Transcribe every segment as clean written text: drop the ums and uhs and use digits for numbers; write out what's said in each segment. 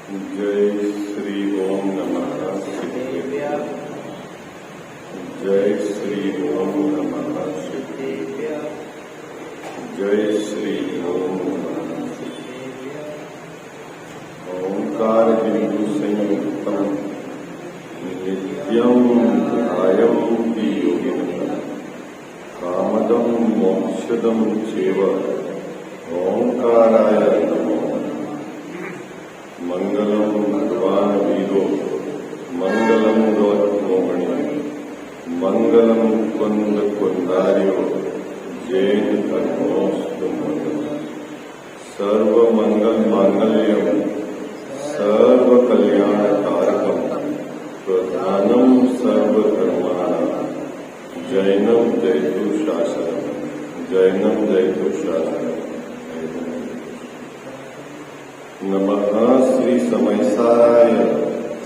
जय श्री ओम नमः शिवाय। जय श्री ओम नमः शिवाय। जय श्री ओम नमः शिवाय। ओंकार बिंदु संयुक्तम नित्यं ध्यायन्ति योगिनः कामदं मोक्षदं चैव ओंकाराय नमो। मंगलम भगवान वीरो मंगलम गौतमोमणि मंगलम कुंद कुंदार्यो जैन धर्मोस्तु मंगलम। सर्व मंगल मांगल्यम सर्व कल्याण कारकम प्रधानम सर्व धर्माणां जैनम जयतु शासनम। जैनम जयतु शासनम। नमः श्री समयसाराय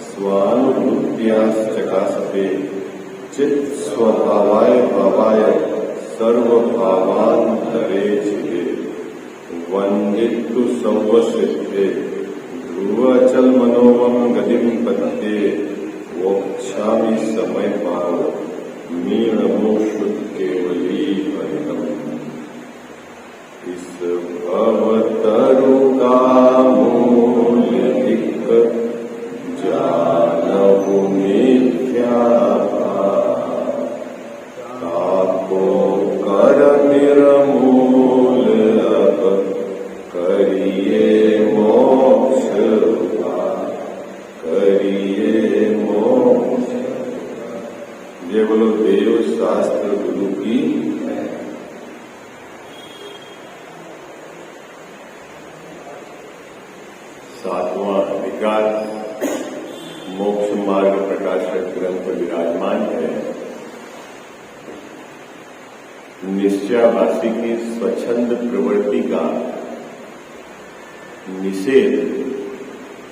स्वानुभूत्याश्चकासते चित् स्वभावाय भावाय सर्वभावान् धरे चिते वन्दितु सर्वसिद्धे ध्रुवचल मनोमम गतिं पद्ये वोक्षामि समय भाव मीणमो शुद्ध केवली हरितम। इस भवतरु का मूल्यधिक जानहु मिथ्या ताको कर निर्मूल अब करिए मोक्ष करिए मोक्ष। ये बोलो देव शास्त्र गुरु की। सातवां अधिकार मोक्ष मार्ग प्रकाशक ग्रंथ विराजमान है। निश्चयाभासी की स्वच्छंद प्रवृत्ति का निषेध।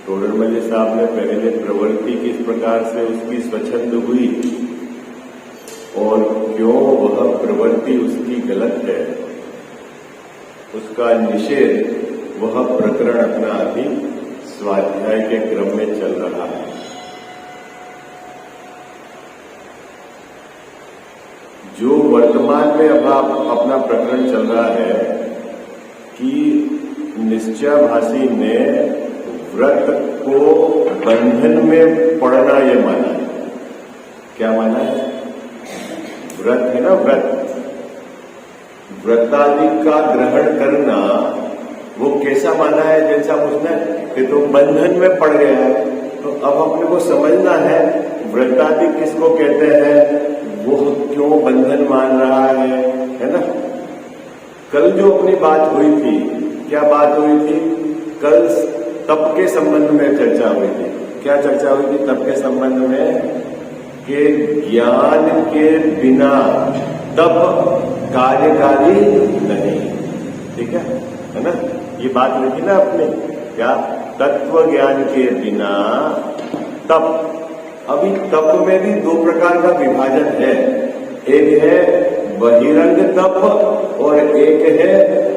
टोडरमल साहब ने पहले प्रवृत्ति किस प्रकार से उसकी स्वच्छंद हुई और क्यों वह प्रवृत्ति उसकी गलत है, उसका निषेध वह प्रकरण अपना अभी स्वाध्याय के क्रम में चल रहा है। जो वर्तमान में अब अपना प्रकरण चल रहा है कि निश्चयाभासी ने व्रत को बंधन में पड़ना यह माना है। क्या माना है? व्रत है ना, व्रतादि का ग्रहण करना वो कैसा माना है? जैसा उसने कि तो बंधन में पड़ गया है। तो अब अपने को समझना है व्रतादि किसको कहते हैं, वो क्यों बंधन मान रहा है ना। कल जो अपनी बात हुई थी, क्या बात हुई थी? कल तप के संबंध में चर्चा हुई थी। क्या चर्चा हुई थी तप के संबंध में? कि ज्ञान के बिना तप कार्यकारी नहीं। ठीक है ना? ये बात लिखी ना अपने, क्या तत्व ज्ञान के बिना तप। अभी तप में भी दो प्रकार का विभाजन है। एक है बहिरंग तप और एक है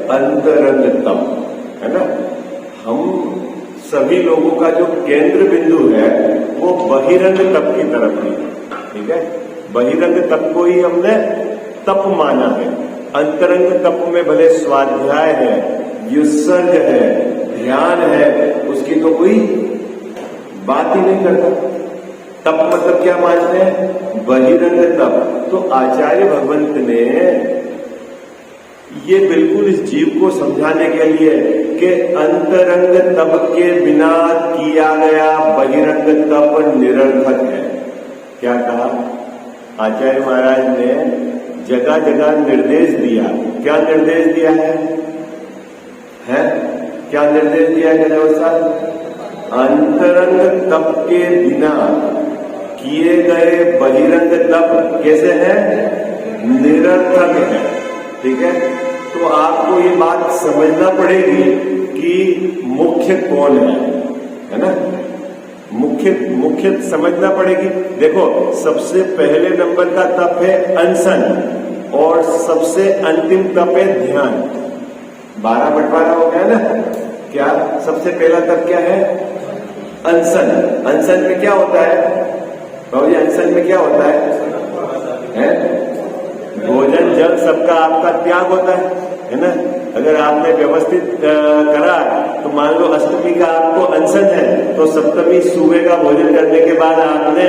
अंतरंग तप, है ना। हम सभी लोगों का जो केंद्र बिंदु है वो बहिरंग तप की तरफ है। ठीक है, बहिरंग तप को ही हमने तप माना है। अंतरंग तप में भले स्वाध्याय है, युत्सर्ग है, ध्यान है, उसकी तो कोई बात ही नहीं करता। तप मतलब क्या मानते हैं? बहिरंग तप। तो आचार्य भगवंत ने ये बिल्कुल इस जीव को समझाने के लिए कि अंतरंग तप के बिना किया गया बहिरंग तप निरर्थक है। क्या कहा? आचार्य महाराज ने जगह जगह निर्देश दिया। क्या निर्देश दिया है? क्या निर्देश दिया है? अंतरंग तप के बिना किए गए बहिरंग तप कैसे है? निरर्थक है। ठीक है, तो आपको ये बात समझना पड़ेगी कि मुख्य कौन है ना। मुख्य समझना पड़ेगी। देखो, सबसे पहले नंबर का तप है अनशन और सबसे अंतिम तप है ध्यान। 12 बंटवारा हो गया ना। क्या सबसे पहला तप क्या है? अनशन, अनशन में क्या होता है बाबू जी? अनशन में क्या होता है? भोजन जल सबका आपका त्याग होता है ना? अगर आपने व्यवस्थित करा तो मान लो अष्टमी का आपको अनशन है, तो सप्तमी सुबह का भोजन करने के बाद आपने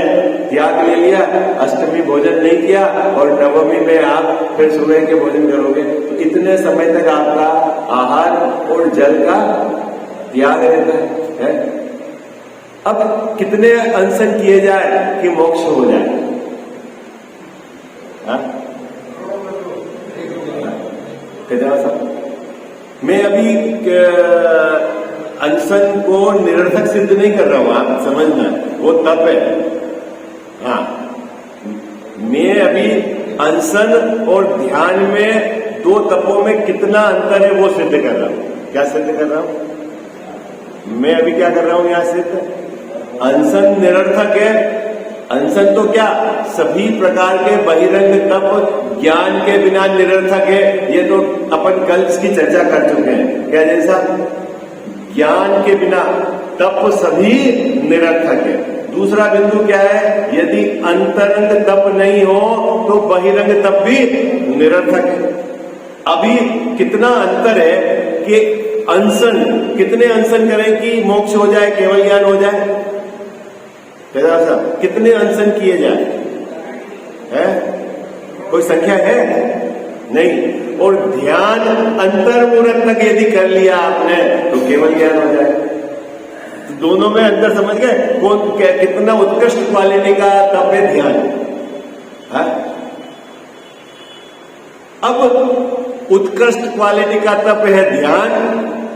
त्याग ले लिया, अष्टमी भोजन नहीं किया और नवमी में आप फिर सुबह के भोजन करोगे, तो इतने समय तक आपका आहार और जल का त्याग रहता है। अब कितने अनशन किए जाए कि मोक्ष हो जाए? मैं अभी अनशन को निरर्थक सिद्ध नहीं कर रहा हूं, आप समझना, वो तप है। हाँ, मैं अभी अनशन और ध्यान में दो तपों में कितना अंतर है वो सिद्ध कर रहा हूं। क्या सिद्ध कर रहा हूं? मैं अभी क्या कर रहा हूं यहां सिद्ध? अनशन निरर्थक है। अनशन तो क्या, सभी प्रकार के बहिरंग तप ज्ञान के बिना निरर्थक है। ये तो अपन कल इसकी चर्चा कर चुके हैं। क्या जैसा? ज्ञान के बिना तप सभी निरर्थक है। दूसरा बिंदु क्या है? यदि अंतरंग तप नहीं हो तो बहिरंग तप भी निरर्थक है। अभी कितना अंतर है कि अनशन, कितने अनशन करें कि मोक्ष हो जाए, केवल ज्ञान हो जाए? कितने अनशन किए जाए? है कोई संख्या है? नहीं। और ध्यान अंतर्मुहूर्त तक यदि कर लिया आपने तो केवल ज्ञान हो जाए। तो दोनों में अंतर समझ गए? कौन कितना उत्कृष्ट क्वालिटी का तप है ध्यान? है? अब उत्कृष्ट क्वालिटी का तप है ध्यान।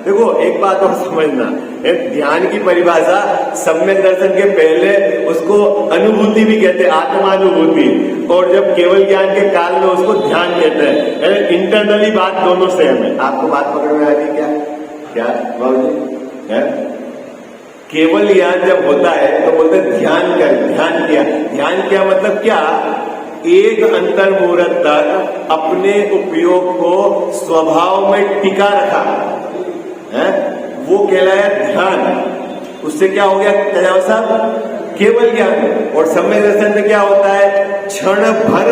देखो एक बात और समझना, ध्यान की परिभाषा सम्यक दर्शन के पहले उसको अनुभूति भी कहते हैं, आत्मानुभूति, और जब केवल ज्ञान के काल में उसको ध्यान कहते हैं। इंटरनली बात दोनों सेम है। आपको बात पकड़ में आ रही क्या? क्या बाबूजी है? केवल ज्ञान जब होता है तो बोलते ध्यान कर, ध्यान किया। ध्यान किया मतलब क्या? एक अंतर्मुहूर्त तक अपने उपयोग को स्वभाव में टिका रखा है, वो कहलाया ध्यान। उससे क्या हो गया कल्याण साहब? केवल ज्ञान। और सम्यक दर्शन में क्या होता है? क्षण भर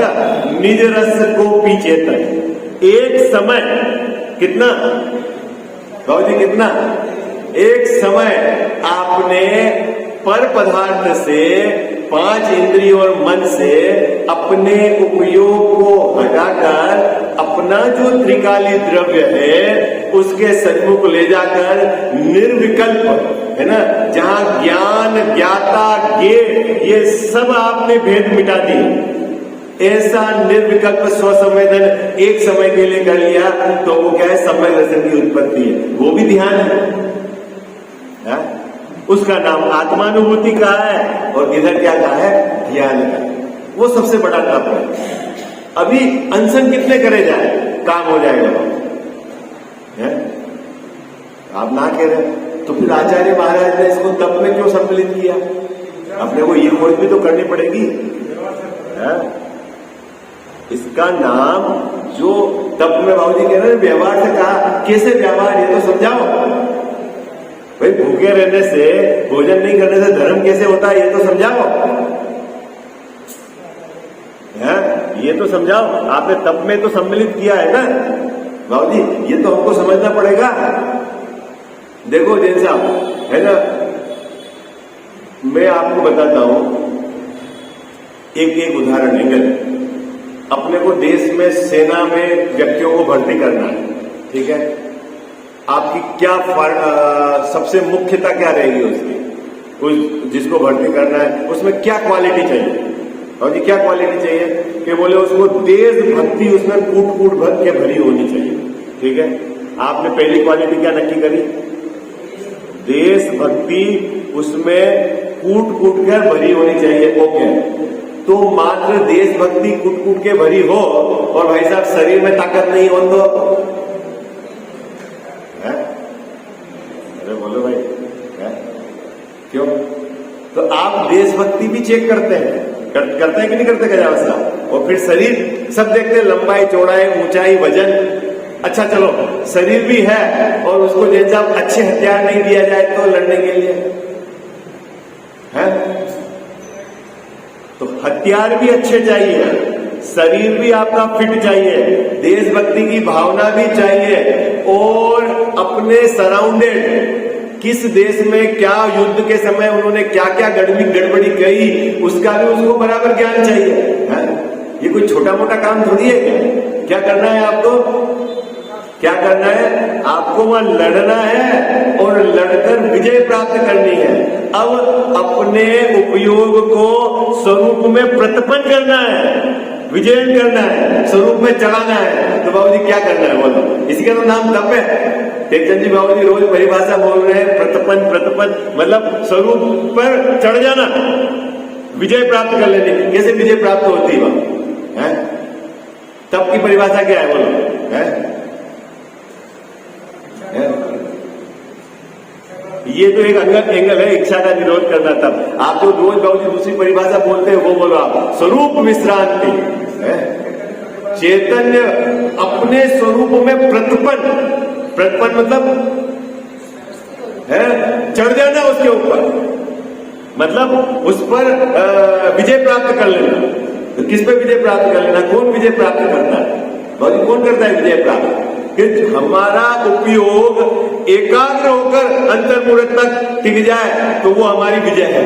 निज रस को पीछे तक। एक समय कितना बाबूजी, कितना? एक समय आपने पर पदार्थ से, पांच इंद्रियों और मन से अपने उपयोग को हटाकर अपना जो त्रिकाली द्रव्य है उसके सन्मुख ले जाकर निर्विकल्प, है ना, जहां ज्ञान, ज्ञाता, ज्ञेय ये सब आपने भेद मिटा दिए, ऐसा निर्विकल्प स्वसंवेदन एक समय के लिए कर लिया तो वो क्या है? सम्यक दर्शन की उत्पत्ति है। वो भी ध्यान है। उसका नाम आत्मानुभूति का है और इधर क्या कहा है? ध्यान का। वो सबसे बड़ा तप है। अभी अनशन कितने करे जाए काम हो जाएगा? है? आप ना कह रहे तो फिर आचार्य महाराज ने इसको तप में क्यों सम्मिलित किया? अपने को ये खोज भी तो करनी पड़ेगी। है? इसका नाम जो तप में बाबूजी कह रहे हैं व्यवहार से कहा, कैसे व्यवहार ये तो समझाओ भाई। भूखे रहने से, भोजन नहीं करने से धर्म कैसे होता है ये तो समझाओ। है? ये तो समझाओ। आपने तप में तो सम्मिलित किया है ना बाबूजी, ये तो हमको समझना पड़ेगा। देखो जैन साहब, है ना, मैं आपको बताता हूं एक उदाहरण है। अपने को देश में सेना में व्यक्तियों को भर्ती करना है, ठीक है? आपकी क्या सबसे मुख्यता क्या रहेगी उसकी? उस जिसको भर्ती करना है उसमें क्या क्वालिटी चाहिए? और जी क्या क्वालिटी चाहिए कि बोले उसको देशभक्ति उसमें कूट कूट भर के भरी होनी चाहिए, ठीक है? आपने पहली क्वालिटी क्या नक्की करी? देशभक्ति उसमें कूट कूट कर भरी होनी चाहिए। ओके, तो मात्र देशभक्ति कूट कूट के भरी हो और भाई साहब शरीर में ताकत नहीं हो तो अरे बोलो भाई, क्यों? तो आप देशभक्ति भी चेक करते हैं, करते हैं कि नहीं करते गजाव साहब? और फिर शरीर सब देखते हैं, लंबाई, चौड़ाई, ऊंचाई, वजन। अच्छा चलो, शरीर भी है और उसको जैसा अच्छे हथियार नहीं दिया जाए तो लड़ने के लिए है? तो हथियार भी अच्छे चाहिए, शरीर भी आपका फिट चाहिए, देशभक्ति की भावना भी चाहिए, और अपने सराउंडेड किस देश में क्या युद्ध के समय उन्होंने क्या क्या गड़बड़ी कही उसका भी उसको बराबर ज्ञान चाहिए, है? ये कोई छोटा मोटा काम थोड़ी है। क्या करना है आपको? क्या करना है आपको? वहां लड़ना है और लड़कर विजय प्राप्त करनी है। अब अपने उपयोग को स्वरूप में प्रतिपन्न करना है, विजय करना है, स्वरूप में चढ़ाना है। तो बाबू जी क्या करना है बोलो? इसी का तो नाम तप है। टेकचंद जी बाबू जी रोज परिभाषा बोल रहे हैं, प्रतिपन्न मतलब स्वरूप पर चढ़ जाना, विजय प्राप्त कर लेने की। कैसे विजय प्राप्त होती है? तप की परिभाषा क्या है बोलो? है? ये तो एक एंगल है इच्छा का निरोध करना। तब आप जो रोज बाबू दूसरी परिभाषा बोलते हैं वो बोलो आप, स्वरूप विश्रांति है। चैतन्य अपने स्वरूप में प्रतिपन्न मतलब है चढ़ जाना उसके ऊपर, मतलब उस पर विजय प्राप्त कर लेना। तो किस पे विजय प्राप्त कर लेना? कौन विजय प्राप्त करता है? बाबू कौन करता है विजय प्राप्त? कि हमारा उपयोग एकाग्र होकर अंतर्मुहूर्त तक टिक जाए तो वो हमारी विजय है।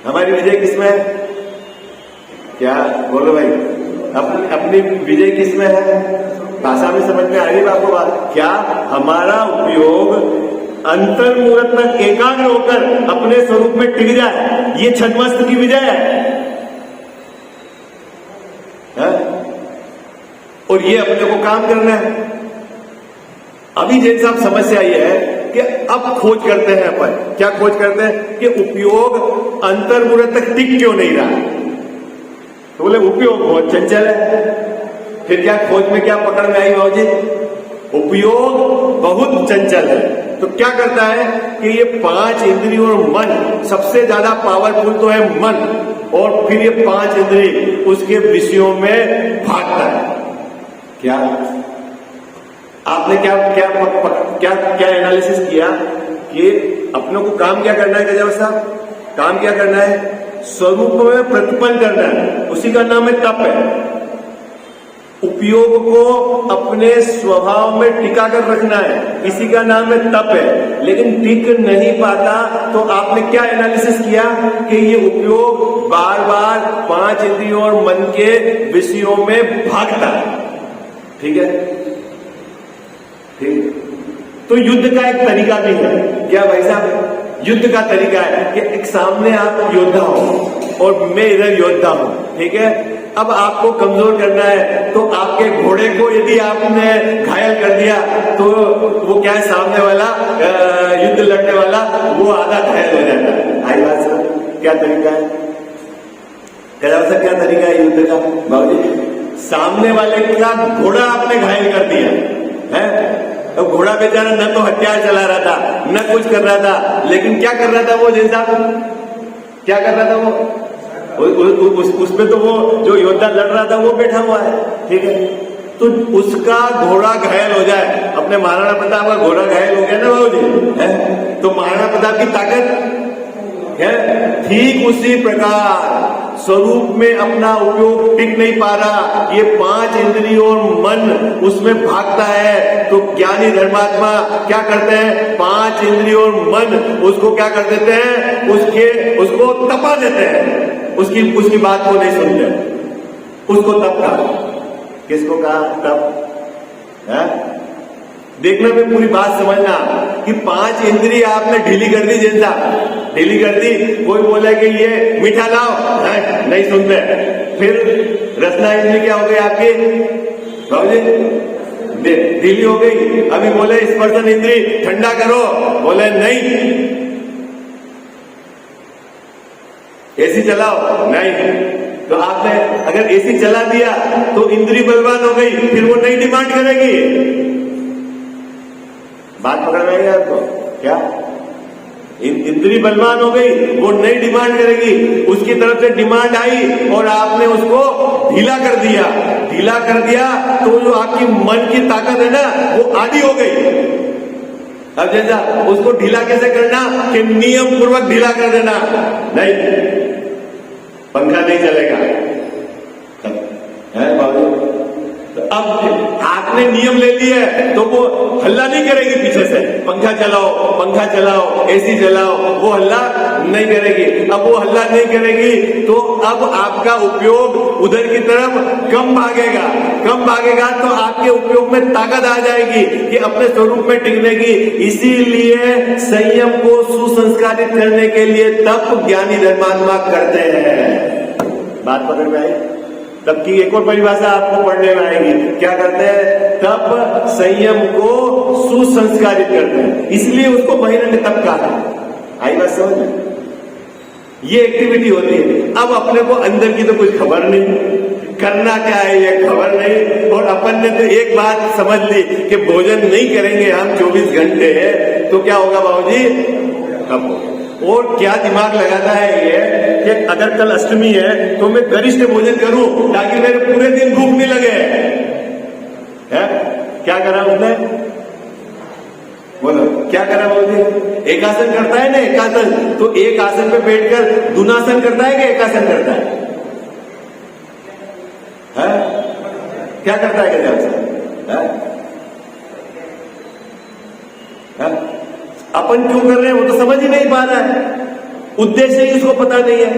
हमारी विजय किसमें है? क्या बोलो भाई? अपनी विजय किसमें है? भाषा में समझ में आ रही है आपको बात? क्या हमारा उपयोग अंतर्मुहूर्त तक एकाग्र होकर अपने स्वरूप में टिक जाए, ये छद्मस्त की विजय है। और ये अपने को काम करना है। अभी जैसे साहब समस्या ये है कि अब खोज करते हैं अपन, क्या खोज करते हैं कि उपयोग अंतर्मुहूर्त तक टिक क्यों नहीं रहा? तो बोले उपयोग बहुत चंचल है। फिर क्या खोज में क्या पकड़ में आई बाबू जी? उपयोग बहुत चंचल है। तो क्या करता है कि ये 5 इंद्रियों और मन, सबसे ज्यादा पावरफुल तो है मन, और फिर ये 5 इंद्रिय उसके विषयों में भागता है। क्या आपने क्या क्या क्या क्या एनालिसिस किया कि अपनों को काम क्या करना है? गजब साहब, काम क्या करना है? स्वरूप में प्रतिपन्न करना है। उसी का नाम है तप है। उपयोग को अपने स्वभाव में टिका कर रखना है, इसी का नाम है तप है। लेकिन टिक नहीं पाता तो आपने क्या एनालिसिस किया कि ये उपयोग बार बार 5 इंद्रियों और मन के विषयों में भागता है। ठीक है, ठीक। तो युद्ध का एक तरीका भी है। क्या भाई साहब? युद्ध का तरीका है कि एक सामने आप योद्धा हो और मैं इधर योद्धा हूं, ठीक है। अब आपको कमजोर करना है तो आपके घोड़े को यदि आपने घायल कर दिया तो वो क्या है, सामने वाला युद्ध लड़ने वाला वो आधा घायल हो जाता है। आई बात सर? क्या तरीका है? क्या तरीका है युद्ध का बाबूजी? सामने वाले का घोड़ा आपने घायल कर दिया है। तो घोड़ा बेचारा न तो हथियार चला रहा था न कुछ कर रहा था, लेकिन क्या कर रहा था वो? जैसा क्या कर रहा था वो? उसमें तो वो जो योद्धा लड़ रहा था वो बैठा हुआ है, ठीक है। तो उसका घोड़ा घायल हो जाए, अपने महाराणा प्रताप का घोड़ा घायल हो गया ना बाबूजी, है तो महाराणा प्रताप की ताकत है। ठीक उसी प्रकार स्वरूप में अपना उपयोग टिक नहीं पा रहा, ये 5 इंद्रियों और मन उसमें भागता है। तो ज्ञानी धर्मात्मा क्या करते हैं? 5 इंद्रियों और मन उसको क्या कर देते हैं? उसको तपा देते हैं, उसकी बात को नहीं सुनते, उसको तप कहा। किसको कहा? तप है। देखना में पूरी बात समझना कि 5 इंद्रिय आपने ढीली कर दी, जैसा ढीली कर दी। कोई बोले कि ये मीठा लाओ, नहीं सुनते। फिर रसना इंद्री क्या हो गई आपकी बाबूजी? ढीली हो गई। अभी बोले स्पर्शन इंद्री ठंडा करो, बोले नहीं। एसी चलाओ, नहीं। तो आपने अगर एसी चला दिया तो इंद्री बलवान हो गई, फिर वो नहीं डिमांड करेगी। बात पकड़ में आई आपको? क्या इंद्री बलवान हो गई, वो नहीं डिमांड करेगी। उसकी तरफ से डिमांड आई और आपने उसको ढीला कर दिया। ढीला कर दिया तो जो आपकी मन की ताकत है ना वो आधी हो गई। अब जैसा उसको ढीला कैसे करना कि नियम पूर्वक ढीला कर देना, नहीं, पंखा नहीं चलेगा, है बाबू। तो अब आपने नियम ले लिए तो वो हल्ला नहीं करेगी पीछे से, पंखा चलाओ, एसी चलाओ, वो हल्ला नहीं करेगी। अब वो हल्ला नहीं करेगी तो अब आपका उपयोग उधर की तरफ कम भागेगा तो आपके उपयोग में ताकत आ जाएगी कि अपने स्वरूप में टिकने की। इसीलिए संयम को सुसंस्कारित करने के लिए तप ज्ञानी धर्मात्मा करते हैं। बात पकड़ में आई? तप की एक और परिभाषा आपको पढ़ने में आएगी। क्या करते हैं? तप संयम को सुसंस्कारित करते हैं, इसलिए उसको बहिरंग तप कहा है। आई बात समझ में? ये एक्टिविटी होती है। अब अपने को अंदर की तो कुछ खबर नहीं, करना क्या है ये खबर नहीं, और अपन ने तो एक बात समझ ली कि भोजन नहीं करेंगे हम 24 घंटे तो क्या होगा बाबूजी? कब होगा? और क्या दिमाग लगाता है ये कि अगर कल अष्टमी है तो मैं गरिष्ठ भोजन करूं ताकि मेरे पूरे दिन भूख नहीं लगे। है? क्या करा उसने? बोलो क्या करा बाबूजी? एक आसन करता है ना, एक आसन, तो एक आसन पे बैठकर दुनासन करता है कि एक आसन करता है? क्या करता है अपन क्यों कर रहे हैं वो तो समझ ही नहीं पा रहा है, उद्देश्य ही उसको पता नहीं है।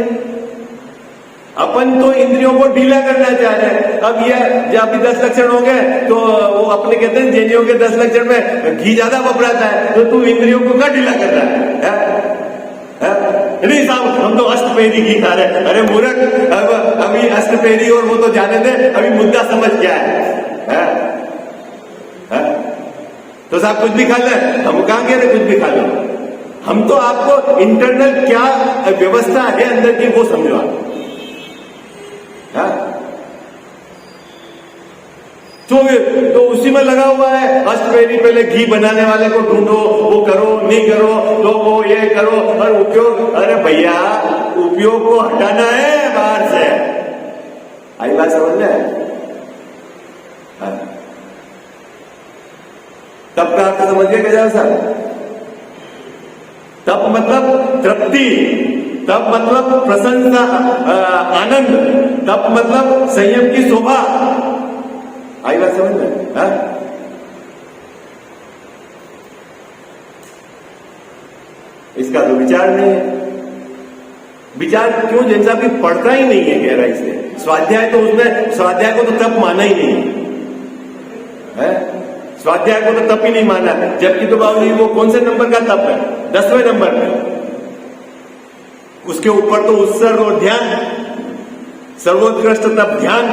अपन तो इंद्रियों को ढीला करना चाह रहे हैं। अब ये जब अभी 10 लक्षण हो गए तो वो अपने कहते हैं जैनियों के 10 लक्षण में घी ज्यादा वपराता है, तो तू इंद्रियों को क्या ढीला कर रहा है? नहीं साहब हम तो अष्टपहरी घी खा रहे हैं। अरे मूर्ख, अब अभी अष्टपहरी और वो तो जाने दे, अभी मुद्दा समझ क्या है? तो साहब कुछ भी खा ले, हम कहां कह रहे कुछ भी खा लो। हम तो आपको इंटरनल क्या व्यवस्था है अंदर की वो समझो। तो उसी में लगा हुआ है अष्टपहरी, पहले घी बनाने वाले को ढूंढो, वो करो, नहीं करो तो वो ये करो, और उपयोग, अरे भैया उपयोग को हटाना है बाहर से। आई बात समझ में? तप का अर्थ समझ गए क्या साहब? तप मतलब तृप्ति, तप मतलब प्रसन्नता, आनंद, तप मतलब संयम की शोभा। आई बात समझ में? इसका तो विचार नहीं है। विचार क्यों? जैसा भी पढ़ता ही नहीं है गहराई से। स्वाध्याय तो उसने, स्वाध्याय को तो तप माना ही नहीं है, स्वाध्याय को तो तप ही नहीं माना, जबकि तो बाबूजी वो कौन से नंबर का तप है? 10वें नंबर पे। उसके ऊपर तो उत्सर्ग और ध्यान, सर्वोत्कृष्ट तप ध्यान,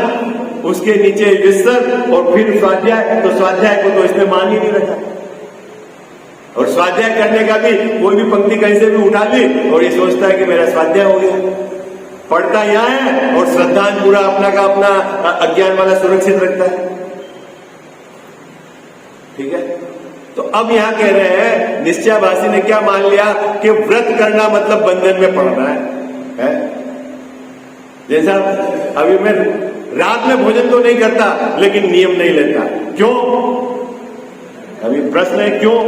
उसके नीचे विसर्ग और फिर स्वाध्याय। तो स्वाध्याय को तो इसने मान ही नहीं रखा। और स्वाध्याय करने का भी कोई भी पंक्ति कहीं से भी उठा ली और ये सोचता है कि मेरा स्वाध्याय हो गया। पढ़ता यहां है और श्रद्धांत पूरा अपना का अपना अज्ञान वाला सुरक्षित रखता है। ठीक है? तो अब यहां कह रहे हैं निश्चयाभासी ने क्या मान लिया कि व्रत करना मतलब बंधन में पड़ना है? जैसा अभी मैं रात में भोजन तो नहीं करता लेकिन नियम नहीं लेता, क्यों? अभी प्रश्न है क्यों?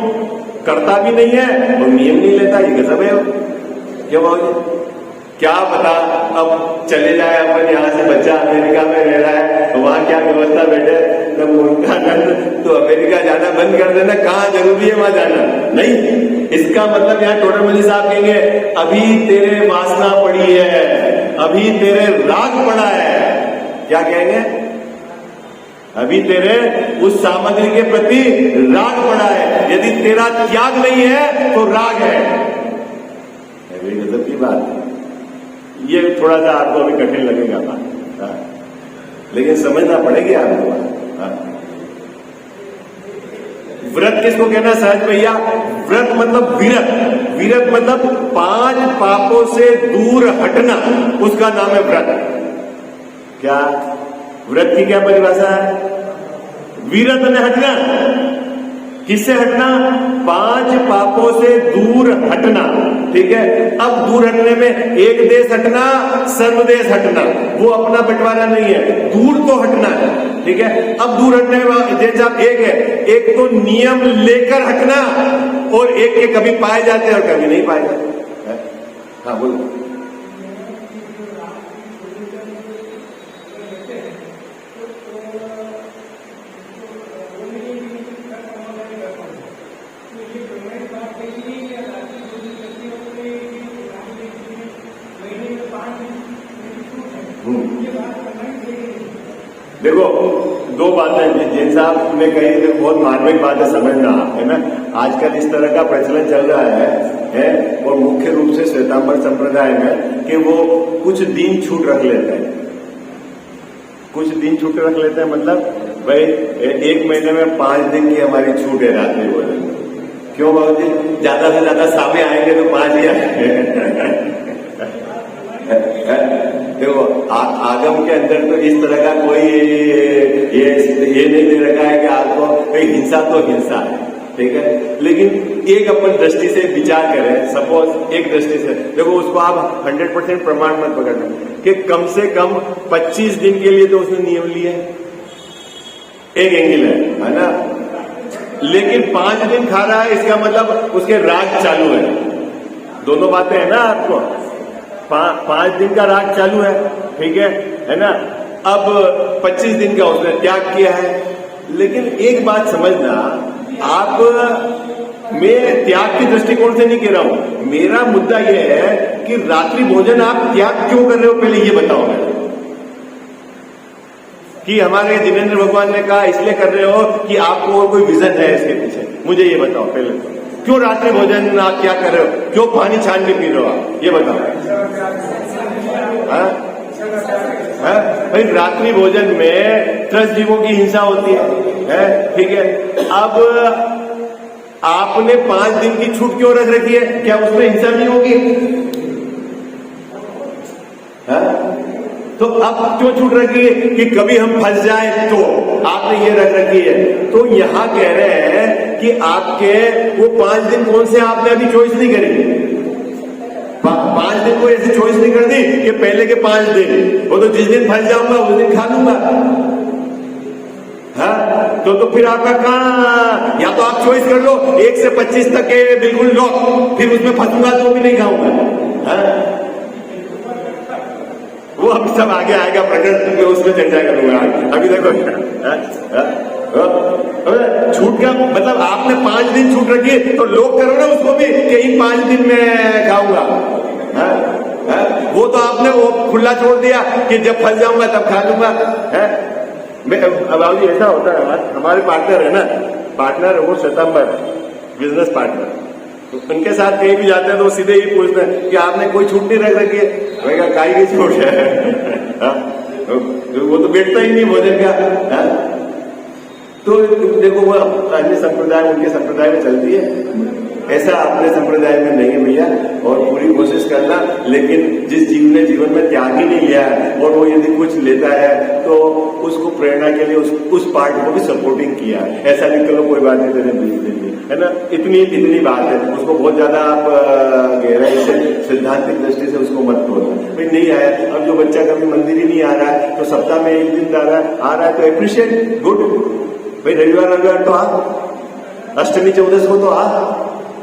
करता भी नहीं है और नियम नहीं लेता, ये गजब है। क्यों बाबूजी? क्या पता अब चले जाए अपन यहाँ से, बच्चा अमेरिका में रह रहा है तो वहां क्या व्यवस्था बैठे, तो मूर्खानंद तो अमेरिका जाना बंद कर देना, कहाँ जरूरी है वहां जाना? नहीं, इसका मतलब यहाँ टोडर मल्ली साहब कहेंगे अभी तेरे वासना पड़ी है, अभी तेरे राग पड़ा है। क्या कहेंगे? अभी तेरे उस सामग्री के प्रति राग पड़ा है। यदि तेरा त्याग नहीं है तो राग है। गजब की बात है। ये थोड़ा सा आपको अभी कठिन लगेगा बात, लेकिन समझना पड़ेगी आपको। व्रत किसको कहना सहज भैया? व्रत मतलब विरत, विरत मतलब 5 पापों से दूर हटना, उसका नाम है व्रत। क्या व्रत की क्या परिभाषा है? विरत में हटना। किससे हटना? 5 पापों से दूर हटना। ठीक है। अब दूर हटने में एक देश हटना, सर्वदेश हटना, वो अपना बंटवारा नहीं है, दूर तो हटना है, ठीक है। अब दूर हटने में जैसा एक है, एक तो नियम लेकर हटना और एक के कभी पाए जाते हैं और कभी नहीं पाए जाते। हाँ बोलो। देखो दो बातें जिन साहब ने कही, बहुत मार्मिक बात है, समझना है ना। आजकल इस तरह का प्रचलन चल रहा है और मुख्य रूप से श्वेतांबर संप्रदाय में कि वो कुछ दिन छूट रख लेते हैं, कुछ दिन छूट रख लेते हैं, मतलब भाई एक महीने में 5 दिन की हमारी छूट है रात्रि भोजन। क्यों बाबू जी, ज्यादा से ज्यादा सामने आएंगे तो 5 ही आएंगे। देखो आगम के अंदर तो इस तरह का कोई ये नहीं दे रखा है कि आपको हिंसा तो हिंसा है, ठीक है। लेकिन एक अपन दृष्टि से विचार करें, सपोज एक दृष्टि से देखो, उसको आप 100% प्रमाण मत पकड़ना कि कम से कम 25 दिन के लिए तो उसने नियम लिए, एक एंगल है ना। लेकिन 5 दिन खा रहा है, इसका मतलब उसके राग चालू है। दोनों बातें है ना आपको, 5 दिन का राग चालू है, ठीक है ना। अब 25 दिन का उसने त्याग किया है। लेकिन एक बात समझना, आप मैं त्याग की दृष्टिकोण से नहीं कह रहा हूं, मेरा मुद्दा यह है कि रात्रि भोजन आप त्याग क्यों कर रहे हो, पहले ये बताओ मेरे कि हमारे जिनेंद्र भगवान ने कहा इसलिए कर रहे हो कि आपको कोई विजन है इसके पीछे, मुझे ये बताओ पहले तो। क्यों रात्रि भोजन आप क्या कर रहे हो, क्यों पानी छान के पी रहे हो आप, ये बताओ। भाई रात्रि भोजन में त्रस्त जीवों की हिंसा होती है, ठीक है। अब आपने 5 दिन की छूट क्यों रख रखी है, क्या उसमें हिंसा नहीं होगी? तो अब क्यों छूट रखी है कि कभी हम फंस जाए, तो आपने ये रख रखी है। तो यहां कह रहे हैं कि आपके वो 5 दिन कौन से आपने अभी चॉइस नहीं करी, 5 दिन को ऐसी चॉइस नहीं कर दी कि पहले के 5 दिन वो तो जिस दिन फंस जाऊंगा उस दिन खा लूंगा। हाँ तो फिर आपका कहाँ, या तो आप चॉइस कर लो 1 से 25 तक के बिल्कुल लो, फिर उसमें फंसूंगा तो भी नहीं खाऊंगा। हाँ वो अब सब आगे आएगा, प्रकरण में उसमें चर्चा करूंगा। अभी देखो छूट का मतलब आपने 5 दिन छूट रखी है, तो लोग करो ना उसको भी कि इन 5 दिन में खाऊंगा। वो तो आपने वो खुला छोड़ दिया कि जब फंस जाऊंगा तब खा लूंगा। अब ऐसा होता है, हमारे पार्टनर है ना, पार्टनर वो श्वेतांबर बिजनेस पार्टनर, तो उनके साथ कहीं भी जाते हैं तो सीधे ही पूछते हैं कि आपने कोई छूट नहीं रख रखी है, मैं काई की छूट है। वो तो बैठता ही नहीं भोजन का। तो देखो वो अन्य संप्रदाय उनके संप्रदाय में चलती है, ऐसा अपने संप्रदाय में नहीं है भैया। और पूरी कोशिश करना, लेकिन जिस जीव ने जीवन में त्याग ही नहीं लिया है और वो यदि कुछ लेता है तो उसको प्रेरणा के लिए उस पार्ट को भी सपोर्टिंग किया है। ऐसा नहीं करो कोई बात नहीं तेरे बीच देंगे, है ना। इतनी बात है, उसको बहुत ज्यादा आप गहराई से सिद्धांतिक दृष्टि से उसको मत तोड़ना। भाई नहीं आया, अब जो बच्चा कभी मंदिर ही नहीं आ रहा है तो सप्ताह में 1 दिन आ रहा है तो एप्रिशिएट, गुड। भाई रविवार तो आ, अष्टमी 14 को तो आ,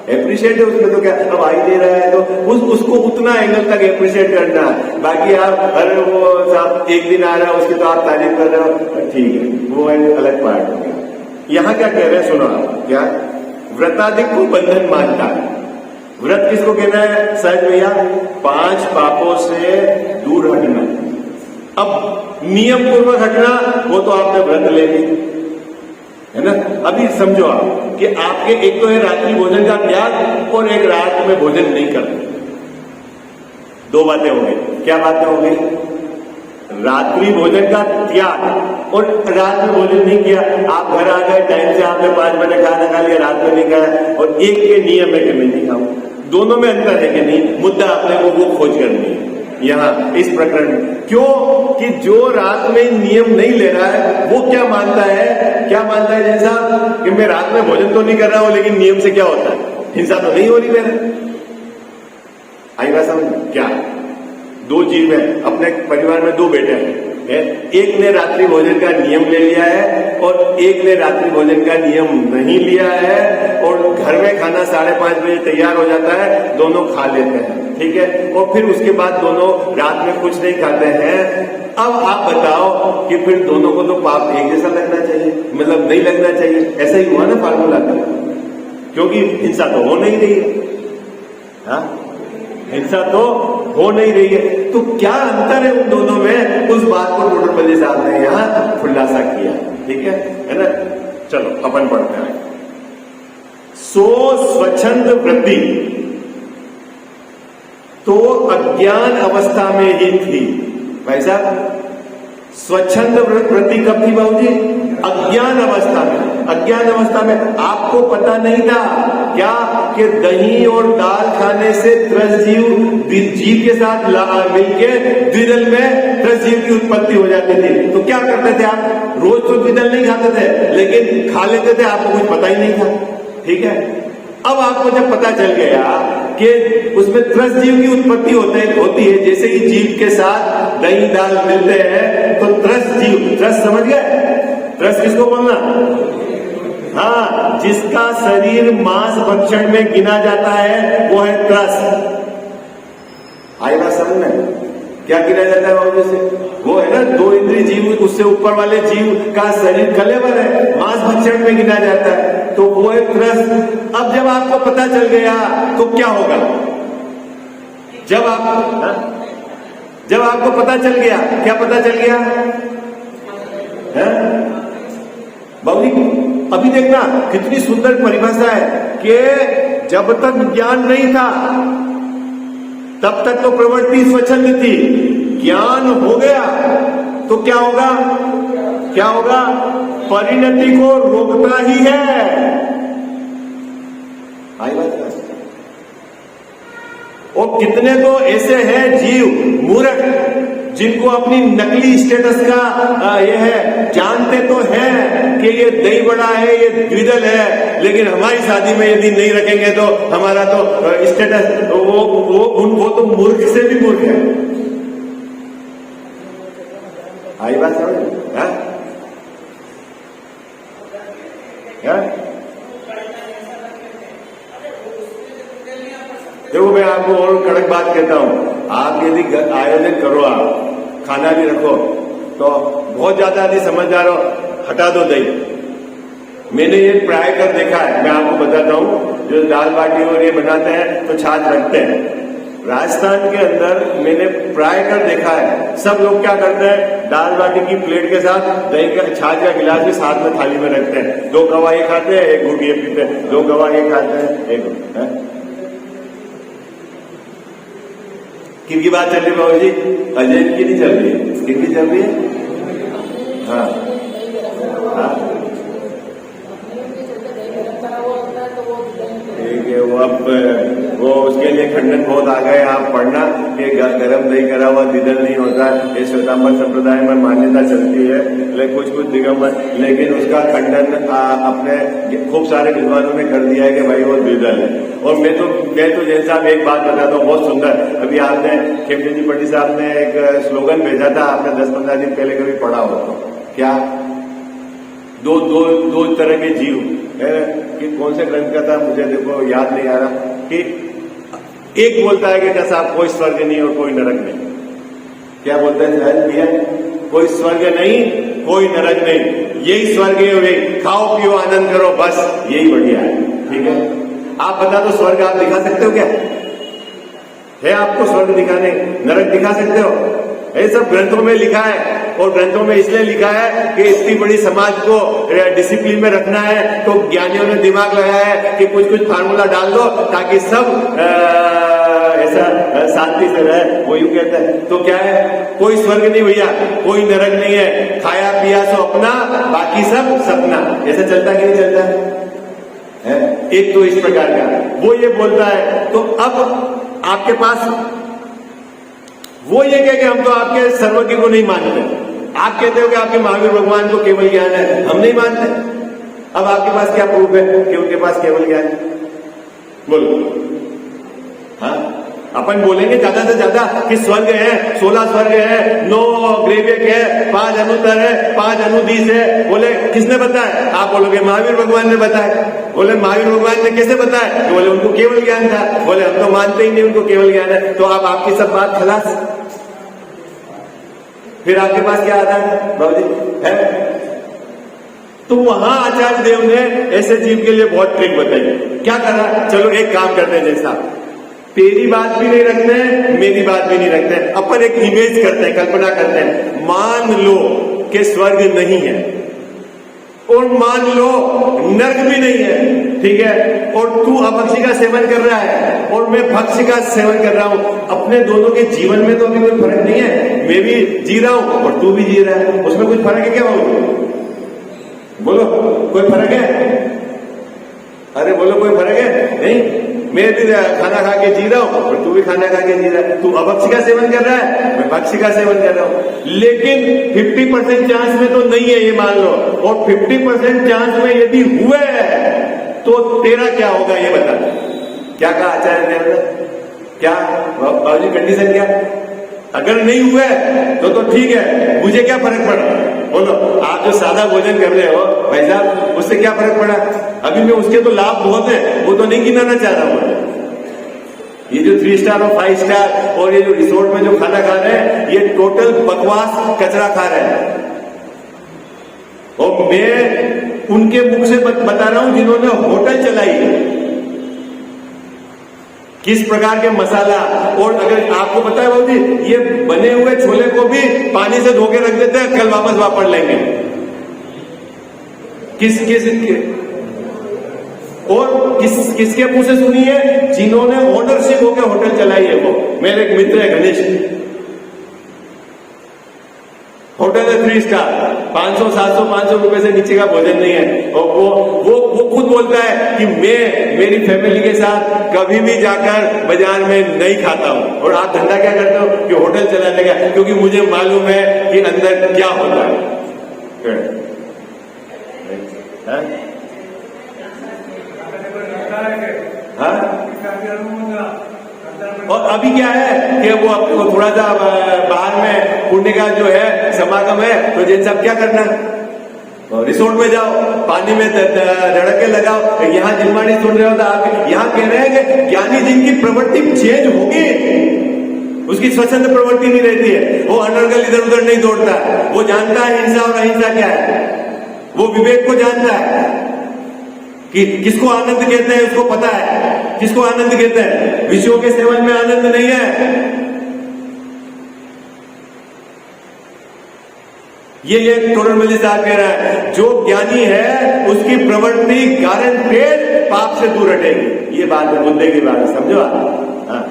एप्रिशिएट है उसमें तो क्या। अब आ ही नहीं रहा है तो उसको उतना एंगल तक एप्रिशिएट करना है। बाकी आप अरे वो साहब 1 दिन आ रहा है उसकी तो आप तारीफ कर रहे हो, ठीक है, वो एक अलग पार्ट हो गया। यहाँ क्या कह रहे हैं सुनो आप, क्या व्रताधिक को बंधन मानता है। व्रत किसको कहना है सहज भैया, 5 पापों से दूर हटना। अब नियम पूर्वक हटना वो तो आपने व्रत ले ली, है ना। अभी समझो आप कि आपके एक तो है रात्रि भोजन का त्याग और एक रात में भोजन नहीं करना। 2 बातें हो गई। क्या बातें हो गई? रात्रि भोजन का त्याग और रात में भोजन नहीं किया। आप घर आ गए टाइम से, आपने 5 बजे खाना खा लिया, रात में नहीं खाया, और एक के नियम है कि मैं नहीं खाऊं। दोनों में अंतर है कि नहीं? मुद्दा आपने वो खोज करनी है यहाँ इस प्रकरण में। क्यों कि जो रात में नियम नहीं ले रहा है वो क्या मानता है जैसा कि मैं रात में भोजन तो नहीं कर रहा हूं लेकिन नियम से क्या होता है, हिंसा तो नहीं हो रही मेरे, आई बात समझ? क्या दो जीव है, अपने परिवार में दो बेटे हैं, एक ने रात्रि भोजन का नियम ले लिया है और एक ने रात्रि भोजन का नियम नहीं लिया है, और घर में खाना 5:30 बजे तैयार हो जाता है, दोनों खा लेते हैं, ठीक है, और फिर उसके बाद दोनों रात में कुछ नहीं खाते हैं। अब आप बताओ कि फिर दोनों को तो पाप एक जैसा लगना चाहिए, मतलब नहीं लगना चाहिए, ऐसा ही हुआ ना फार्मूला, क्योंकि हिंसा तो हो नहीं रही है, हाँ हिंसा तो हो नहीं रही है, तो क्या अंतर है उन दोनों में, उस बात को टोटल साहब ने यहां खुलासा किया, ठीक है ना। चलो अपन पढ़ते हैं। सो स्वच्छंद वृत्ति तो अज्ञान अवस्था में ही थी। भाई साहब स्वच्छंद वृत्ति कब थी बाबूजी? अज्ञान अवस्था में। अज्ञान अवस्था में आपको पता नहीं था क्या कि दही और दाल खाने से त्रस जीव के साथ मिलके द्विदल में त्रस जीव की उत्पत्ति हो जाती थी। तो क्या करते थे आप? रोज तो द्विदल नहीं खाते थे, लेकिन खा लेते थे, आपको कुछ पता ही नहीं था, ठीक है। अब आपको जब पता चल गया कि उसमें त्रस जीव की उत्पत्ति होती है, जैसे ही जीव के साथ दही दाल मिलते हैं तो त्रस जीव, त्रस समझ गए? त्रस किसको बोलना? हाँ, जिसका शरीर मांस भक्षण में गिना जाता है वो है त्रस। आई बात समझ में? क्या गिना जाता है बाबू से? वो है ना दो इंद्रिय जीव, उससे ऊपर वाले जीव का शरीर कलेवर है, मांस भक्षण में गिना जाता है, तो वो है त्रस। अब जब आपको पता चल गया तो क्या होगा? जब आपको पता चल गया, क्या पता चल गया बाबूजी? अभी देखना कितनी सुंदर परिभाषा है कि जब तक ज्ञान नहीं था तब तक तो प्रवृत्ति स्वच्छंद थी, ज्ञान हो गया तो क्या होगा? क्या होगा? परिणति को रोकता ही है। आई बात? और कितने तो ऐसे हैं जीव मूर्ख जिनको अपनी नकली स्टेटस का ये है, जानते तो हैं कि ये दही बड़ा है, ये द्विदल है, लेकिन हमारी शादी में यदि नहीं रखेंगे तो हमारा तो स्टेटस, तो वो तो मूर्ख से भी मूर्ख है। आई बात समझ? देखो मैं आपको और कड़क बात कहता हूं, आप यदि आयोजन करो, आप खाना भी रखो, तो बहुत ज्यादा यदि समझदार हो, हटा दो दही। मैंने ये प्राय कर देखा है, मैं आपको बताता हूं, जो दाल बाटी और ये बनाते हैं तो छाछ रखते हैं। राजस्थान के अंदर मैंने प्राय कर देखा है, सब लोग क्या करते हैं, दाल बाटी की प्लेट के साथ दही का छाछ का गिलास भी साथ में थाली में रखते हैं। 2 गवाह ये खाते हैं, 1 घूंट ये पीते हैं, 2 गवाह ये खाते हैं, 1 घूंट। किनकी बात चल रही है बाबू जी? अजय की नहीं चल रही है, किनकी चल रही है? हाँ हाँ ठीक है। वो उसके लिए खंडन बहुत आ गए, आप पढ़ना कि गरम दही करा हुआ द्विदल नहीं होता, ये श्वेतांबर संप्रदाय में मान्यता चलती है, लेकिन कुछ दिगंबर, लेकिन उसका खंडन अपने खूब सारे विद्वानों ने कर दिया है कि भाई वो द्विदल है। और मैं तो जैसा एक बात बताता हूँ, बहुत सुंदर, अभी आपने खेमचंद जी पंडित साहब ने एक स्लोगन भेजा था, आपने 10-15 दिन पहले कभी पढ़ा हो, क्या? दो तरह के जीव है कि कौन से ग्रंथ का था मुझे देखो याद नहीं आ रहा, कि एक बोलता है कि क्या साहब कोई स्वर्ग नहीं और कोई नरक नहीं। क्या बोलता है? कोई स्वर्ग नहीं कोई नरक नहीं, यही स्वर्ग है, वे खाओ पियो आनंद करो, बस यही बढ़िया है, ठीक है। आप बता दो स्वर्ग आप दिखा सकते हो क्या? है आपको स्वर्ग दिखाने, नरक दिखा सकते हो? ये सब ग्रंथों में लिखा है, और ग्रंथों में इसलिए लिखा है कि इतनी बड़ी समाज को डिसिप्लिन में रखना है, तो ज्ञानियों ने दिमाग लगाया है कि कुछ फार्मूला डाल दो ताकि सब ऐसा शांति से रहे। वो यूं कहते हैं, तो क्या है? कोई स्वर्ग नहीं भैया, कोई नरक नहीं है, खाया पिया सो अपना, बाकी सब सपना। ऐसा चलता कि नहीं चलता है? एक तो इस प्रकार का वो ये बोलता है, तो अब आपके पास वो ये कहे कि हम तो आपके सर्वज्ञ को नहीं मानते, आप कहते हो कि आपके महावीर भगवान को केवल ज्ञान है, हम नहीं मानते। अब आपके पास क्या प्रूफ है कि उनके पास केवल ज्ञान है? बोलो। हाँ, अपन बोलेंगे ज्यादा से ज्यादा कि स्वर्ग है, 16 स्वर्ग है, 9 ग्रेवियक है, 5 अनुतर है, 5 अनुदीस है। बोले किसने बताया? आप बोलोगे महावीर भगवान ने बताया। बोले महावीर भगवान ने कैसे बताया? बोले उनको केवल ज्ञान था। बोले हम तो मानते ही नहीं उनको केवल ज्ञान है। तो अब आपकी सब बात खलास। फिर आपके पास क्या आता है बाबू जी? है तो वहां आचार्य देव ने ऐसे जीव के लिए बहुत ट्रिक बताई। क्या करा? चलो एक काम करते हैं, जैसा तेरी बात भी नहीं रखते हैं, मेरी बात भी नहीं रखते हैं, अपन एक इमेज करते हैं, कल्पना करते हैं। मान लो कि स्वर्ग नहीं है और मान लो नर्क भी नहीं है, ठीक है, और तू अपक्षी का सेवन कर रहा है और मैं भक्ष्य का सेवन कर रहा हूं। अपने दोनों के जीवन में तो अभी कोई फर्क नहीं है। मैं भी जी रहा हूं और तू भी जी रहा है, उसमें कुछ फर्क है क्या बाबू? बोलो कोई फर्क है? अरे बोलो कोई फर्क है? नहीं। मैं भी खाना खा के जी रहा हूं और तू भी खाना खा के जी रहा है। तू अभक्ष्य का सेवन कर रहा है, मैं भक्ष्य का सेवन कर रहा हूं। लेकिन 50% चांस में तो नहीं है ये मान लो, और 50% चांस में यदि हुए तो तेरा क्या होगा ये बता। क्या कहा आचार्य देव ने? क्या बाबूजी कंडीशन क्या? अगर नहीं हुए तो ठीक है, मुझे क्या फर्क पड़ा? बोलो, आप जो सादा भोजन कर रहे हो भाई साहब, उससे क्या फर्क पड़ा? अभी मैं उसके तो लाभ बहुत है, वो तो नहीं गिनाना चाह रहा हूं। ये जो 3 स्टार और 5 स्टार और ये जो रिसोर्ट में जो खाना खा रहे हैं, ये टोटल बकवास कचरा खा रहे हैं। और मैं उनके मुख से बता रहा हूं जिन्होंने होटल चलाई है, किस प्रकार के मसाला। और अगर आपको पता है बाबू जी, ये बने हुए छोले को भी पानी से धो के रख देते हैं, कल वापस वापस लेंगे। किसके मुंह से सुनी है? जिन्होंने ओनरशिप होकर होटल चलाई है। वो मेरे एक मित्र है गणेश, होटल है 3 स्टार, 500 700 500 रुपए से नीचे का भोजन नहीं है। और वो खुद बोलता है कि मैं मेरी फैमिली के साथ कभी भी जाकर बाजार में नहीं खाता हूं। और आप धंधा क्या करते हो? कि होटल चलाने का, क्योंकि मुझे मालूम है कि अंदर क्या होता है। और अभी क्या है कि वो आपको थोड़ा सा बाहर में पुण्य का जो है समागम है, तो जिन सब क्या करना, रिसोर्ट में जाओ, पानी में रड़के लगाओ। यहाँ जिनवाणी सुन रहे हो तो आप यहाँ कह रहे हैं कि ज्ञानी जिनकी प्रवृत्ति चेंज होगी, उसकी स्वच्छंद प्रवृत्ति नहीं रहती है, वो अनर्गल इधर उधर नहीं दौड़ता है, वो जानता है हिंसा और अहिंसा क्या है, वो विवेक को जानता है कि किसको आनंद कहते हैं, उसको पता है किसको आनंद कहते हैं। विषयों के सेवन में आनंद नहीं है। ये टोडरमल साहब कह रहा है, जो ज्ञानी है उसकी प्रवृत्ति गारंटेड पाप से दूर हटेगी। ये बात है, मुद्दे की बात है, समझो आप। हाँ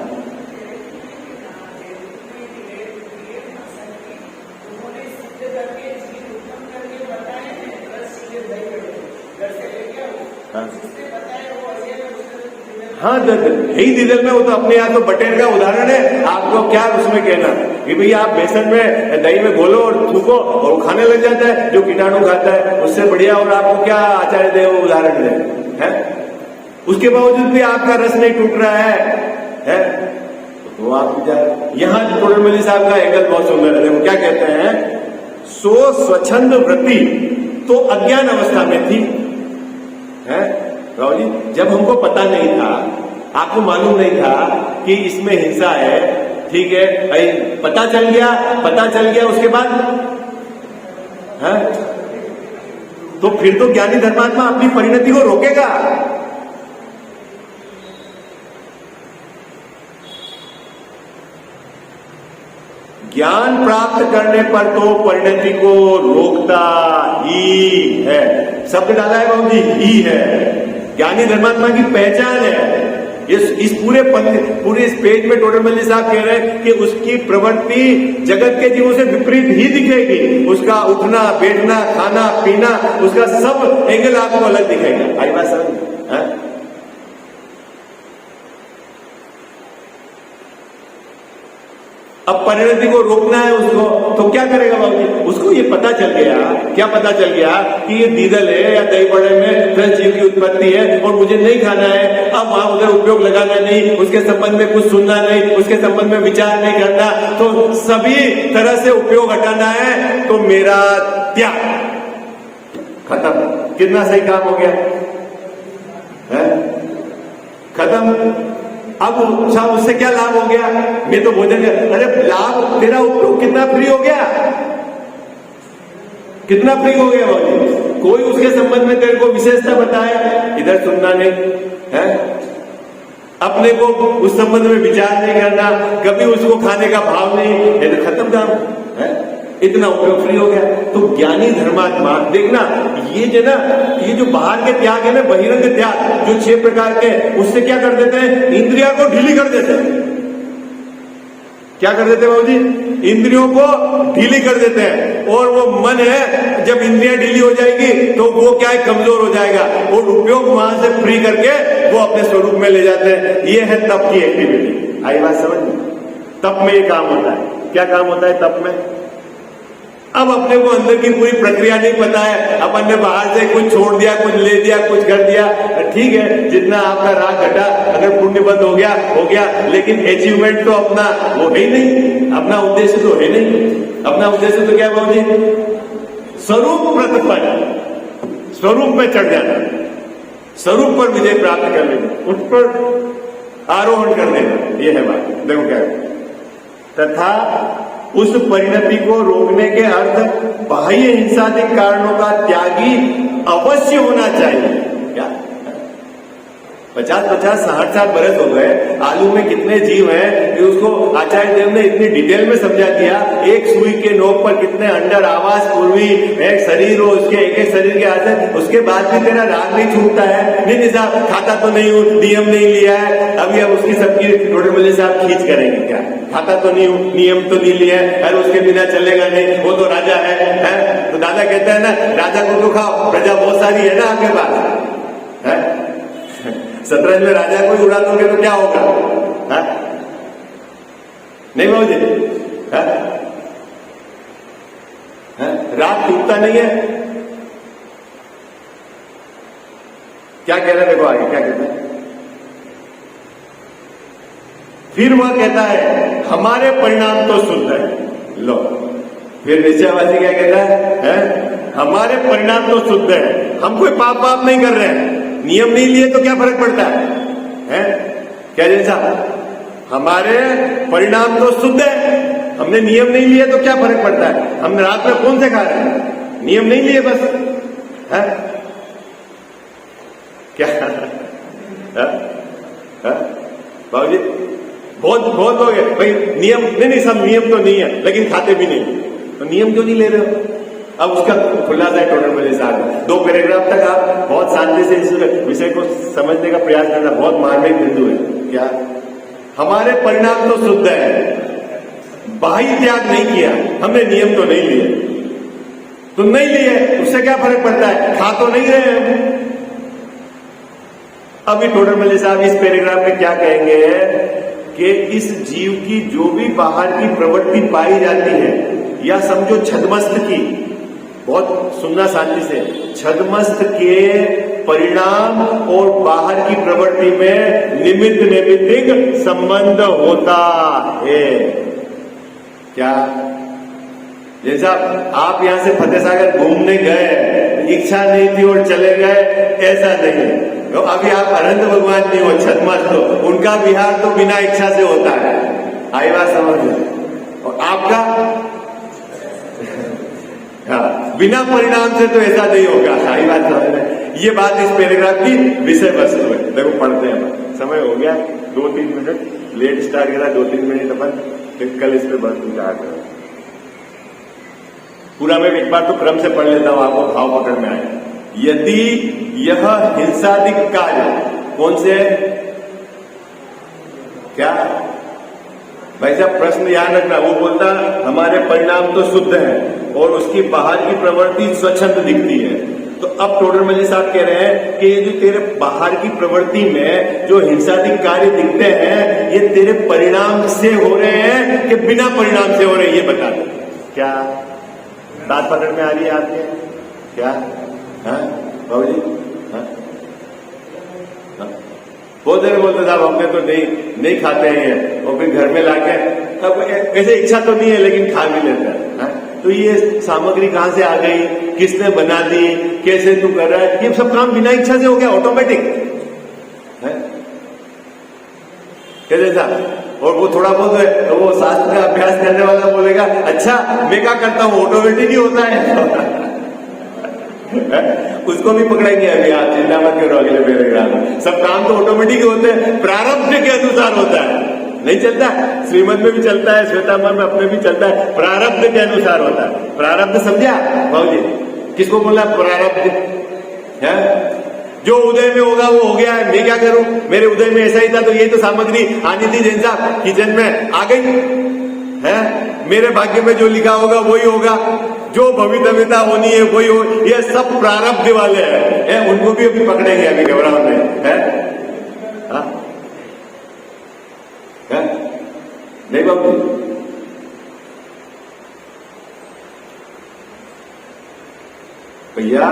हाँ, यही डीजल में वो तो अपने यहाँ तो बटेर का उदाहरण है। आपको क्या उसमें कहना कि भैया आप बेसन में दही में घोलो और थूको और वो खाने लग जाता है, जो कीटाणु खाता है उससे बढ़िया। और आपको क्या आचार्य देव उदाहरण है? उसके बावजूद भी आपका रस नहीं टूट रहा है? तो आप यहाँ टोडरमल साहब का एंगल बहुत सुंदर है। देखो क्या कहते हैं, सो स्वच्छंद वृत्ति तो अज्ञान अवस्था में थी, है राव जी, जब हमको पता नहीं था, आपको मालूम नहीं था कि इसमें हिंसा है, ठीक है, पता चल गया उसके बाद है? तो फिर तो ज्ञानी धर्मात्मा अपनी परिणति को रोकेगा। ज्ञान प्राप्त करने पर तो परिणति को रोकता ही है। शब्द डाला है बाबू जी, ही है। ज्ञानी धर्मात्मा की पहचान है। इस पूरे इस पेज में टोडरमल साहब कह रहे हैं कि उसकी प्रवृत्ति जगत के जीवों से विपरीत ही दिखेगी। उसका उठना बैठना खाना पीना, उसका सब एंगल आपको अलग दिखेगा। आई बात समझ? अब परिणति को रोकना है उसको, तो क्या करेगा बाबू जी? उसको ये पता चल गया, क्या पता चल गया कि ये डीजल है या दही बड़े में 10 जीव की उत्पत्ति है और मुझे नहीं खाना है, अब वहां उधर उपयोग लगाना नहीं, उसके संबंध में कुछ सुनना नहीं, उसके संबंध में विचार नहीं करना, तो सभी तरह से उपयोग हटाना है, तो मेरा त्याग खत्म। कितना सही काम हो गया है? खत्म। अब साहब उससे क्या लाभ हो गया? मैं तो भोजन, अरे लाभ तेरा उपयोग कितना फ्री हो गया, कितना फ्री हो गया भाई। कोई उसके संबंध में तेरे को विशेषता बताए, इधर सुनना नहीं है, अपने को उस संबंध में विचार नहीं करना, कभी उसको खाने का भाव नहीं, ये तो खत्म काम है। इतना उपयोग फ्री हो गया। तो ज्ञानी धर्मात्मा देखना, ये जो ना, ये जो बाहर के त्याग है ना, बहिरंग त्याग जो 6 प्रकार के, उससे क्या कर देते हैं? इंद्रिया को ढीली कर देते हैं। क्या कर देते हैं बाबू जी? इंद्रियों को ढीली कर देते हैं। और वो मन है, जब इंद्रियां ढीली हो जाएगी तो वो क्या है? कमजोर हो जाएगा, और उपयोग वहां से फ्री करके वो अपने स्वरूप में ले जाते हैं। ये है तप की एक्टिविटी। आई बात समझ में? तप में ये काम होता है। क्या काम होता है तप में? अब अपने को अंदर की पूरी प्रक्रिया नहीं पता है, अपन ने बाहर से कुछ छोड़ दिया, कुछ ले दिया, कुछ कर दिया, ठीक है, जितना आपका राग घटा, अगर पुण्य बंद हो गया, लेकिन अचीवमेंट तो अपना वो है ही नहीं, अपना उद्देश्य तो है नहीं। अपना उद्देश्य तो क्या बाबू जी? स्वरूप प्रतिपन्न, स्वरूप में चढ़ जाना, स्वरूप पर विजय प्राप्त कर लेना, उस पर आरोहण कर लेना। ये है बात। देखो क्या है, तथा उस परिणति को रोकने के अर्थ बाह्य हिंसात्मक कारणों का त्यागी अवश्य होना चाहिए। क्या 50-50, 60-60 बरस हो गए, आलू में कितने जीव हैं कि उसको आचार्य देव ने इतनी डिटेल में समझा दिया। एक सुई के नोक पर कितने अंडर, आवास, पूर्वी, एक शरीर हो, उसके एक शरीर के हाथ, उसके बाद भी तेरा राग नहीं छूटता है। नहीं साहब, खाता तो नहीं हूं, नियम नहीं लिया है, अभी अब उसकी सबकी टोटल वजह से आप खींच करेंगे क्या? खाता तो नहीं हूं, नियम तो नहीं लिया है, अरे उसके बिना चलेगा नहीं, वो तो राजा है? तो दादा कहता है ना, राजा को तो खाओ, प्रजा बहुत सारी है ना आपके पास है। शतरंज में राजा को उड़ा दोगे तो क्या होगा? है? नहीं बाबू जी, रात टूटता नहीं है। क्या कह रहे हैं? देखो आगे क्या कहते हैं। फिर वह कहता है हमारे परिणाम तो शुद्ध है। लो, फिर निश्चयवादी क्या कहता है? हमारे परिणाम तो शुद्ध है, हम कोई पाप नहीं कर रहे हैं, नियम नहीं लिए तो क्या फर्क पड़ता है? क्या जैसा हमारे परिणाम तो शुद्ध है, हमने नियम नहीं लिए तो क्या फर्क पड़ता है? हम रात में कौन से खा रहे हैं? नियम नहीं लिए बस है क्या? बाबू जी बहुत हो गए भाई, नियम नहीं, सब नियम तो नहीं है, लेकिन खाते भी नहीं, तो नियम क्यों नहीं ले रहे हो? अब उसका खुलासा है टोटल मेरे साथ 2 पैराग्राफ तक आप बहुत शांति से इस विषय को समझने का प्रयास करना, बहुत मार्मिक बिंदु है। क्या हमारे परिणाम तो शुद्ध है, बाह्य त्याग नहीं किया, हमने नियम तो नहीं लिए, तो नहीं लिए, उससे क्या फर्क पड़ता है? खा तो नहीं रहे हैं। अभी टोटल मल्ले साहब इस पैराग्राफ में क्या कहेंगे कि इस जीव की जो भी बाहर की प्रवृत्ति पाई जाती है, या समझो छद्मस्त की, बहुत सुनना शांति से, छद्मस्त के परिणाम और बाहर की प्रवृत्ति में निमित्त नैमित्तिक संबंध होता है। क्या? जैसा आप यहां से फतेह सागर घूमने गए, इच्छा नहीं थी और चले गए, ऐसा नहीं। तो अभी आप अनंत भगवान नहीं हो, छद्मस्त हो, उनका विहार तो बिना इच्छा से होता है। आई बात समझ में? और आपका बिना परिणाम से तो ऐसा नहीं होगा। आई बात समझ में? ये बात इस पैराग्राफ की विषय वस्तु है। देखो पढ़ते हैं, समय हो गया 2-3 मिनट लेट स्टार्ट करा, 2-3 मिनट अपन कल इस पे बढ़ स्टार्ट करें। पूरा मैं एक बार तो क्रम से पढ़ लेता हूं, आपको भाव पकड़ में आए। यदि यह हिंसादिक कार्य कौन से है? क्या भाई साहब प्रश्न याद रखना, वो बोलता हमारे परिणाम तो शुद्ध है और उसकी बाहर की प्रवृत्ति स्वच्छंद दिखती है। तो अब टोडर मल्ली साहब कह रहे हैं कि ये जो तेरे बाहर की प्रवृत्ति में जो हिंसादिक कार्य दिखते हैं, ये तेरे परिणाम से हो रहे हैं कि बिना परिणाम से हो रहे हैं, ये बता दो। क्या बात पकड़ में आ रही है आपके? क्या बाबू जी? बहुत देर बोलते साहब हमने तो नहीं खाते हैं ये, और फिर घर में लाके अब ऐसे इच्छा तो नहीं है लेकिन खा भी लेता है। तो ये सामग्री कहां से आ गई, किसने बना दी, कैसे तू कर रहा है, ये सब काम बिना इच्छा से हो गया, ऑटोमेटिक है कैसे था। और वो थोड़ा बहुत है वो शास्त्र का अभ्यास करने वाला बोलेगा अच्छा मैं क्या करता हूं, ऑटोमेटिक ही होता है। उसको भी पकड़ेंगे अभी, आप चिंता मत करो, अगले पैराग्राफ में सब काम तो ऑटोमेटिक होते हैं, प्रारब्ध के अनुसार होता है, नहीं चलता, श्रीमद में भी चलता है, श्वेतांबर में अपने भी चलता है, प्रारब्ध के अनुसार होता है। प्रारब्ध समझा भाव जी, किसको बोला प्रारब्ध है? जो उदय में होगा वो हो गया है, मैं क्या करूं, मेरे उदय में ऐसा ही था तो यही तो सामग्री आनी थी, जैसा किचन में आ गई है, मेरे भाग्य में जो लिखा होगा वही होगा, जो भवितव्यता होनी है वही हो, ये सब प्रारब्ध वाले हैं, उनको भी अभी पकड़ेंगे, अभी घबराओ नहीं है, नहीं बाबू भैया,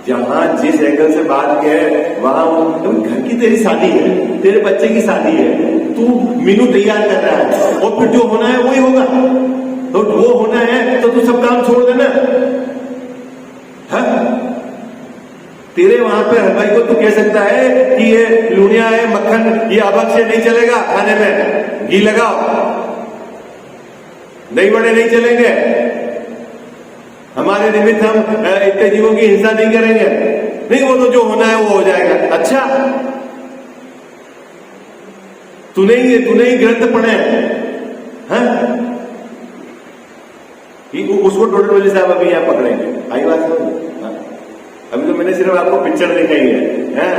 जहां जिस एंगल से बात किया है वहां तो घर की तेरी शादी है, तेरे बच्चे की शादी है, तू मेनू तैयार कर रहा है और फिर जो होना है वही होगा, तो वो होना है तो तू सब काम छोड़ देना है? तेरे वहां पे हलवाई को तू कह सकता है कि ये लूनिया है, मक्खन ये अबक से नहीं चलेगा खाने में, घी लगाओ, दही बड़े नहीं चलेंगे, हमारे निमित्त हम इतने जीवों की हिंसा नहीं करेंगे, नहीं वो तो जो होना है वो हो जाएगा। अच्छा तूने ही ग्रंथ पढ़े हैं, उसको टोटल वली साहब अभी यहाँ पकड़ेंगे, आई बात समझ? अभी तो मैंने सिर्फ आपको पिक्चर दिखाई है?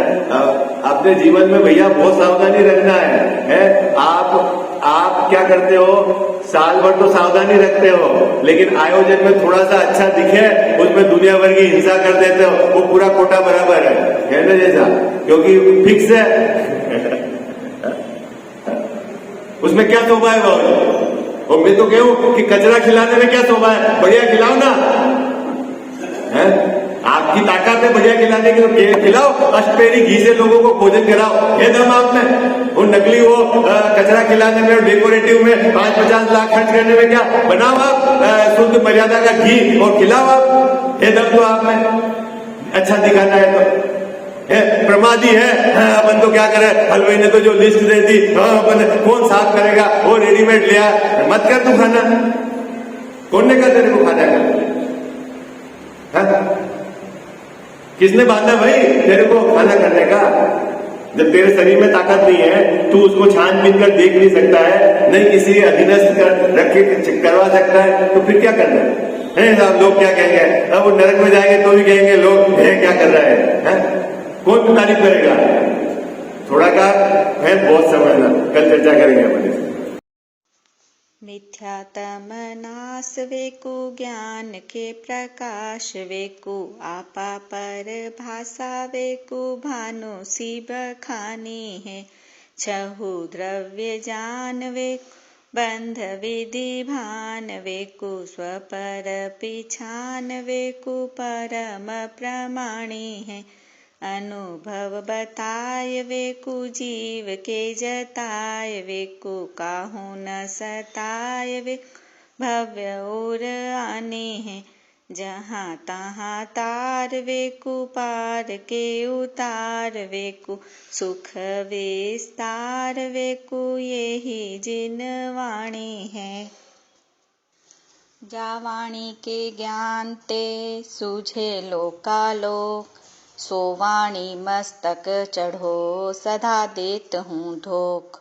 अपने जीवन में भैया बहुत सावधानी रखना है? आप क्या करते हो, साल भर तो सावधानी रखते हो, लेकिन आयोजन में थोड़ा सा अच्छा दिखे उसमें दुनिया भर की हिंसा कर देते हो, वो पूरा कोटा बराबर है ना जैसा, क्योंकि फिक्स है। उसमें क्या शोभा है बाबू? और मैं तो कहूं कि कचरा खिलाने में क्या शोभा है, बढ़िया खिलाओ ना, है आपकी ताकत है बढ़िया खिलाने की, तो खिलाओ, अष्टपेरी घी से लोगों को भोजन कराओ, ये दम आप में, वो नकली वो कचरा खिलाने में और डेकोरेटिव में 5-50 लाख खर्च करने में क्या, बनाओ आप शुद्ध मर्यादा का घी और खिलाओ आप, ये दम तो आप में, अच्छा दिखाना है तो प्रमादी है। अपन तो क्या करे, हलवाई ने तो जो लिस्ट दे दी, अपन कौन साफ करेगा, वो रेडीमेड लिया, मत कर तू खाना, कौन ने कहा तेरे को खाना का, किसने बांधा भाई तेरे को खाना करने का? जब तेरे शरीर में ताकत नहीं है, तू उसको छान बीन कर देख नहीं सकता है, नहीं किसी अधीनस्थ कर रख के करवा सकता है, तो फिर क्या करना है? साहब लोग क्या कहेंगे, अब वो नरक में जाएंगे तो भी कहेंगे लोग क्या कर रहा है? कौन तारीफ करेगा? थोड़ा का है बहुत समझना, कल चर्चा करेंगे अपने। मिथ्यातम नाश वेकु ज्ञान के प्रकाश वेकु आपा पर भाषा वेकु भानु शिव खानी है छहु द्रव्य जान वेकु बंध विधि भान वेकु स्वपर पिछान वेकु परम प्रमाणी है अनुभव बताय वेकु जीव के जताय वेकु काहू न सताय वे भव्य और आने हैं जहाँ तहाँ तार वेकु पार के उतार वेकु सुख विस्तार वेकु यही जिन वाणी है। जा वाणी के ज्ञान ते सूझे लोकालोक सो वाणी मस्तक चढ़ो सदा देत हूँ धोख